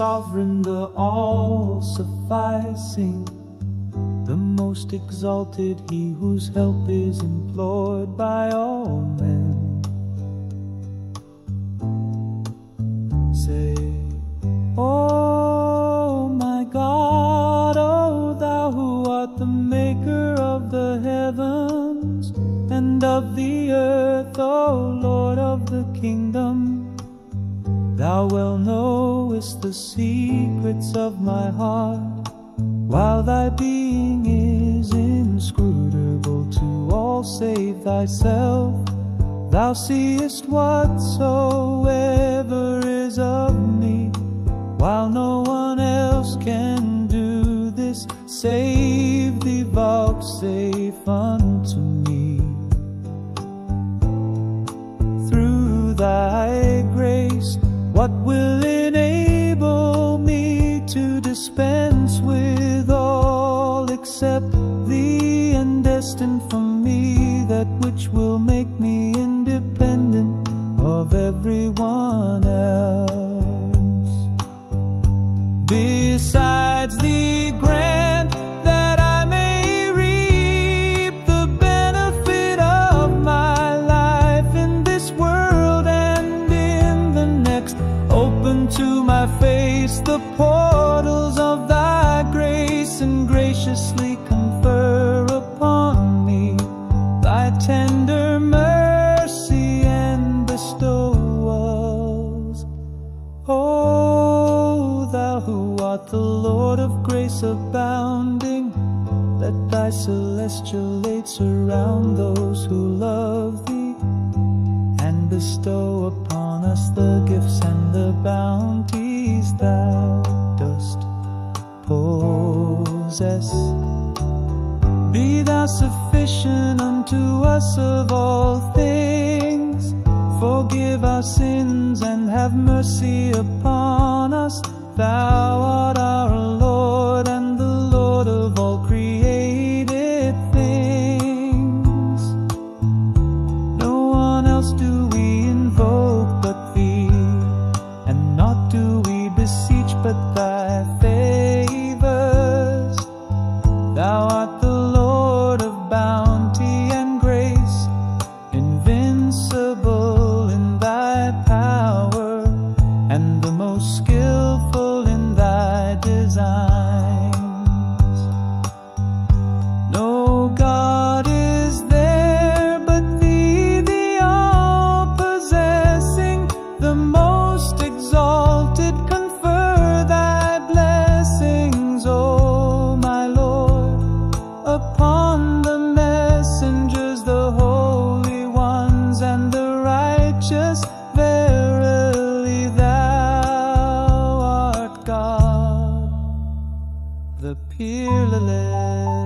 sovereign, the all-sufficing, the most exalted, he whose help is implored by all men. Say, oh my God, O thou who art the maker of the heavens and of the earth, O Lord of the kingdom, thou well knowest the secrets of my heart, while thy being is inscrutable to all save thyself. Thou seest whatsoever is of me, while no one else can do this, save thee vouchsafe unto me. Through thy grace, what will enable me to dispense with all except thee, and destine from me that which will make me independent of everyone else? Besides thee grant that I may reap the benefit of my life in this world and in the next. Open to my face the portals of thy grace, and graciously confer upon me thy tender mercy and bestowals. O thou who art the Lord of grace abounding, let thy celestial aid surround those who love thee, and bestow upon us the gifts and the bounties thou dost possess. Be thou sufficient unto us of all things, forgive our sins and have mercy upon us. Thou art our Lord and the Lord of all created things. No one else do we invoke but thee, and naught do we beseech but thy favors. Thou art the Lord of bounty and grace, invincible in thy power, and the most skillful in thy designs. No God is there but thee, the all-possessing, the most exalted. Confer thy blessings, O my Lord, upon the messengers, the holy ones, and the righteous. Verily thou art God, the peerless.